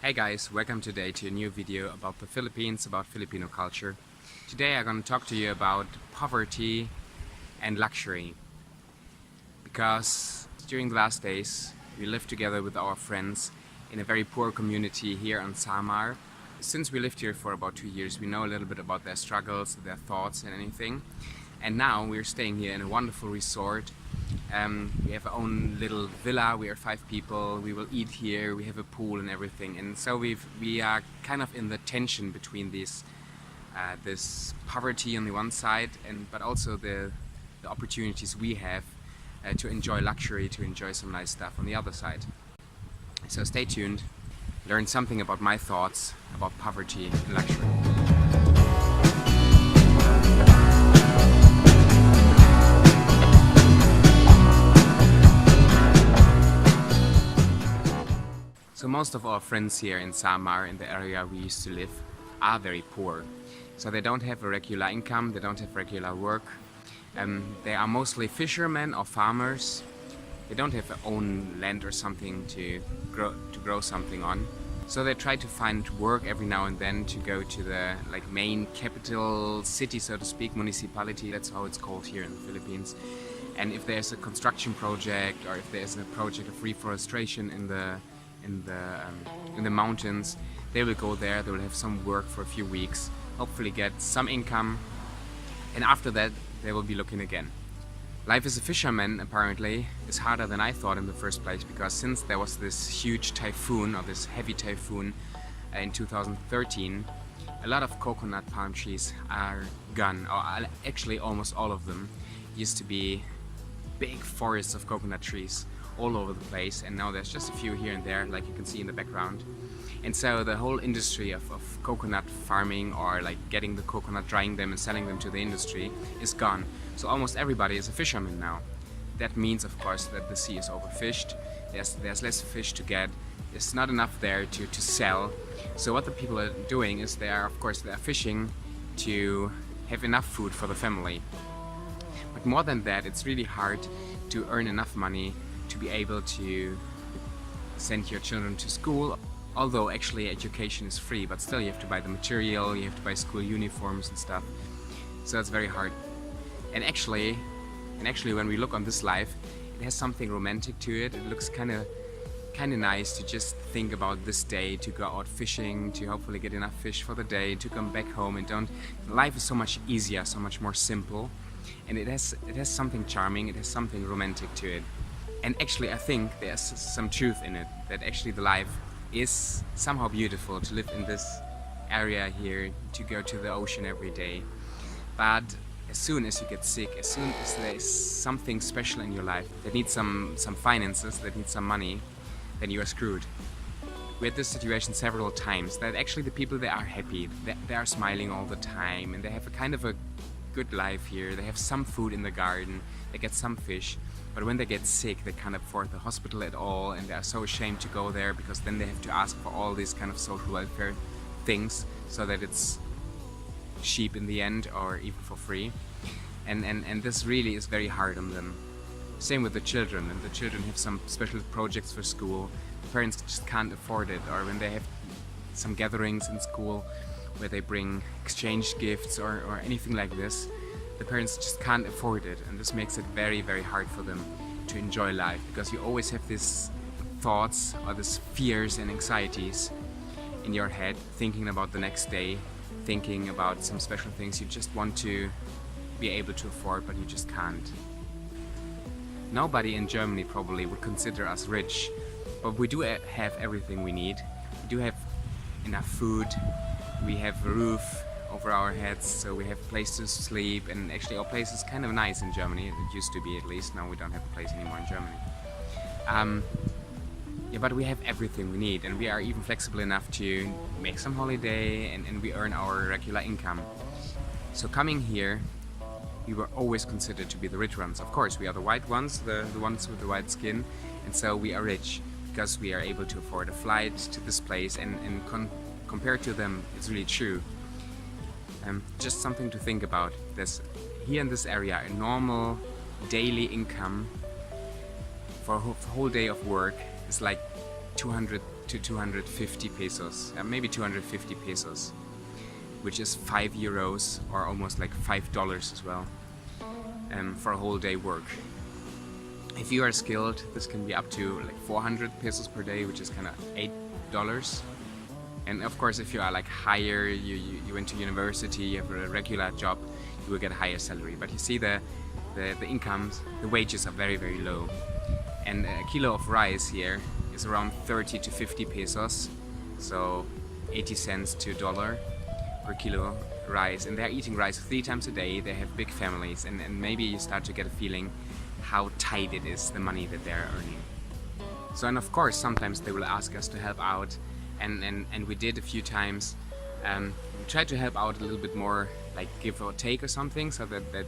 Hey guys, welcome today to a new video about the Philippines, about Filipino culture. Today I'm going to talk to you about poverty and luxury. Because during the last days we lived together with our friends in a very poor community here on Samar. Since we lived here for about 2 years, we know a little bit about their struggles, their thoughts and anything. And now we're staying here in a wonderful resort. We have our own little villa, we are 5 people, we will eat here, we have a pool and everything. And so we are kind of in the tension between this poverty on the one side, but also the opportunities we have to enjoy luxury, to enjoy some nice stuff on the other side. So stay tuned, learn something about my thoughts about poverty and luxury. So most of our friends here in Samar, in the area we used to live, are very poor. So they don't have a regular income, they don't have regular work. They are mostly fishermen or farmers. They don't have their own land or something to grow something on. So they try to find work every now and then to go to the main capital city, so to speak, municipality. That's how it's called here in the Philippines. And if there's a construction project or if there's a project of reforestation in the mountains, they will go there, they will have some work for a few weeks, hopefully get some income, and after that they will be looking again. Life as a fisherman apparently is harder than I thought in the first place, because since there was this huge typhoon, or this heavy typhoon in 2013, a lot of coconut palm trees are gone, or actually almost all of them. Used to be big forests of coconut trees all over the place, and now there's just a few here and there, like you can see in the background. And so the whole industry of coconut farming, or getting the coconut, drying them and selling them to the industry, is gone. So almost everybody is a fisherman now. That means, of course, that the sea is overfished, there's less fish to get, there's not enough there to sell. So what the people are doing is they are fishing to have enough food for the family. But more than that, it's really hard to earn enough money to be able to send your children to school. Although actually education is free, but still you have to buy the material, you have to buy school uniforms and stuff. So it's very hard. And actually when we look on this life, it has something romantic to it. It looks kind of nice to just think about this day, to go out fishing, to hopefully get enough fish for the day, to come back home and life is so much easier, so much more simple. And it has something charming, it has something romantic to it. And actually I think there's some truth in it, that actually the life is somehow beautiful, to live in this area here, to go to the ocean every day. But as soon as you get sick, as soon as there's something special in your life that needs some finances, that needs some money, then you are screwed. We had this situation several times, that actually the people, they are happy, they are smiling all the time, and they have a kind of a good life here. They have some food in the garden, they get some fish. But when they get sick, they can't afford the hospital at all, and they are so ashamed to go there, because then they have to ask for all these kind of social welfare things, so that it's cheap in the end, or even for free. And this really is very hard on them. Same with the children, and the children have some special projects for school. The parents just can't afford it, or when they have some gatherings in school where they bring exchange gifts or anything like this, the parents just can't afford it, and this makes it very, very hard for them to enjoy life, because you always have these thoughts or these fears and anxieties in your head, thinking about the next day, thinking about some special things you just want to be able to afford, but you just can't. Nobody in Germany probably would consider us rich, but we do have everything we need. We do have enough food, we have a roof over our heads, so we have a place to sleep, and actually our place is kind of nice in Germany. It used to be, at least. Now we don't have a place anymore in Germany. Yeah, but we have everything we need, and we are even flexible enough to make some holiday, and we earn our regular income. So coming here, we were always considered to be the rich ones. Of course, we are the white ones, the ones with the white skin, and so we are rich because we are able to afford a flight to this place, and compared to them, it's really true. Just something to think about. There's here in this area a normal daily income for a whole day of work is like 200 to 250 pesos, maybe 250 pesos, which is 5 euros or almost like $5 as well, for a whole day work. If you are skilled, this can be up to like 400 pesos per day, which is kind of $8. And of course, if you are like higher, you went to university, you have a regular job, you will get a higher salary. But you see the incomes, the wages are very, very low. And a kilo of rice here is around 30 to 50 pesos, so 80 cents to $1 per kilo rice. And they're eating rice 3 times a day, they have big families, and maybe you start to get a feeling how tight it is, the money that they're earning. So, and of course, sometimes they will ask us to help out, and we did a few times. We tried to help out a little bit more, like give or take or something, so that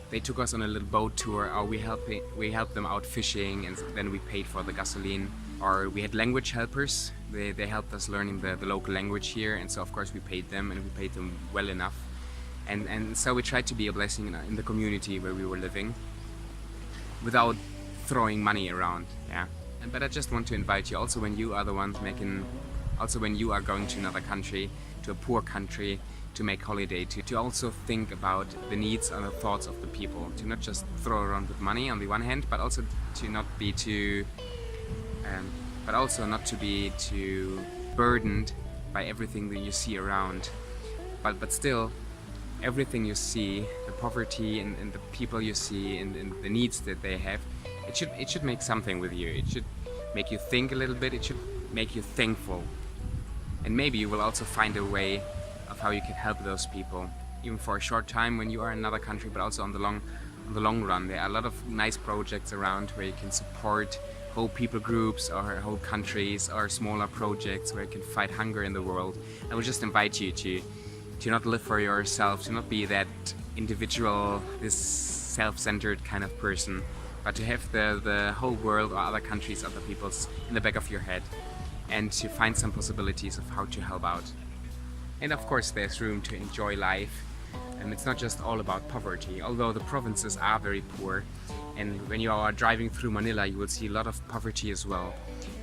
they took us on a little boat tour, or we helped them out fishing, and then we paid for the gasoline. Or we had language helpers, they helped us learning the local language here, and so of course we paid them, and we paid them well enough. And so we tried to be a blessing in the community where we were living, without throwing money around, yeah. But I just want to invite you, also when you are the ones when you are going to another country, to a poor country, to make holiday, to also think about the needs and the thoughts of the people, to not just throw around with money on the one hand, but also to not be too burdened by everything that you see around. But still, everything you see, the poverty and the people you see and the needs that they have, it should make something with you. It should make you think a little bit. It should make you thankful. And maybe you will also find a way of how you can help those people, even for a short time when you are in another country, but also on the long run. There are a lot of nice projects around where you can support whole people groups or whole countries, or smaller projects where you can fight hunger in the world. I would just invite you to not live for yourself, to not be that individual, this self-centered kind of person, but to have the whole world or other countries, other peoples in the back of your head, and to find some possibilities of how to help out. And of course there's room to enjoy life, and it's not just all about poverty, although the provinces are very poor, and when you are driving through Manila you will see a lot of poverty as well,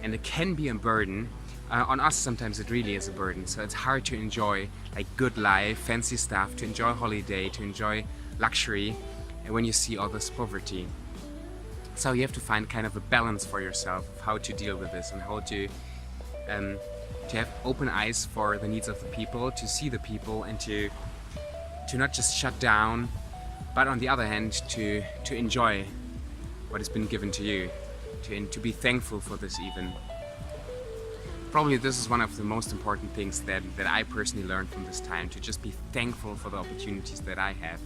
and it can be a burden. On us sometimes it really is a burden, so it's hard to enjoy like good life, fancy stuff, to enjoy holiday, to enjoy luxury, and when you see all this poverty. So you have to find kind of a balance for yourself of how to deal with this, and how to have open eyes for the needs of the people, to see the people, and to not just shut down, but on the other hand to enjoy what has been given to you, to be thankful for this even. Probably this is one of the most important things that I personally learned from this time, to just be thankful for the opportunities that I have.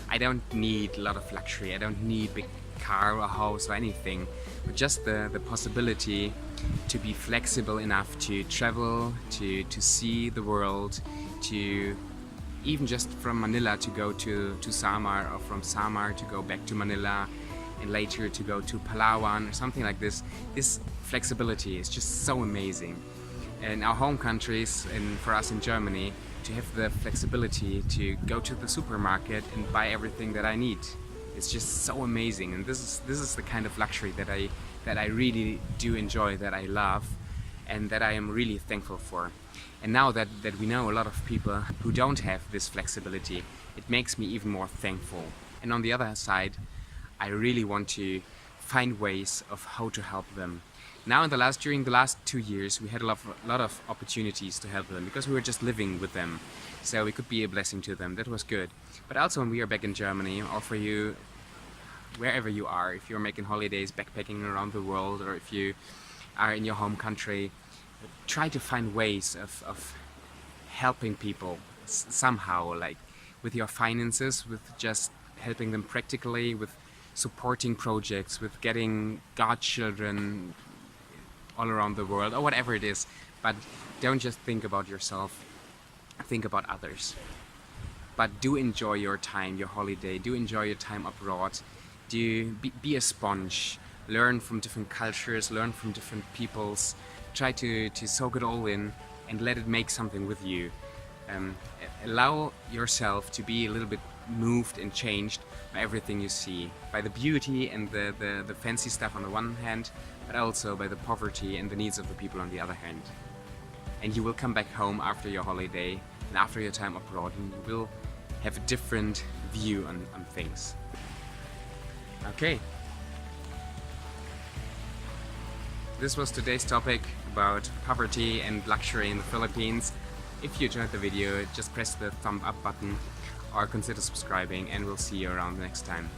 I don't need a lot of luxury, I don't need big car or house or anything, but just the possibility to be flexible enough to travel, to see the world, to even just from Manila to go to Samar, or from Samar to go back to Manila, and later to go to Palawan or something like this. This flexibility is just so amazing. In our home countries, and for us in Germany, to have the flexibility to go to the supermarket and buy everything that I need. It's just so amazing, and this is the kind of luxury that I really do enjoy, that I love, and that I am really thankful for. And now that we know a lot of people who don't have this flexibility, it makes me even more thankful. And on the other side, I really want to find ways of how to help them. Now during the last 2 years, we had a lot of opportunities to help them, because we were just living with them, so we could be a blessing to them. That was good. But also when we are back in Germany, or for you, wherever you are, if you're making holidays, backpacking around the world, or if you are in your home country, try to find ways of helping people somehow, like with your finances, with just helping them practically, with supporting projects, with getting godchildren all around the world, or whatever it is. But don't just think about yourself, think about others. But do enjoy your time, your holiday, do enjoy your time abroad, be a sponge, learn from different cultures, learn from different peoples, try to soak it all in and let it make something with you. Allow yourself to be a little bit moved and changed by everything you see, by the beauty and the fancy stuff on the one hand, but also by the poverty and the needs of the people on the other hand. And you will come back home after your holiday and after your time abroad, and you will have a different view on things. Okay. This was today's topic about poverty and luxury in the Philippines. If you enjoyed the video, just press the thumb up button or consider subscribing, and we'll see you around next time.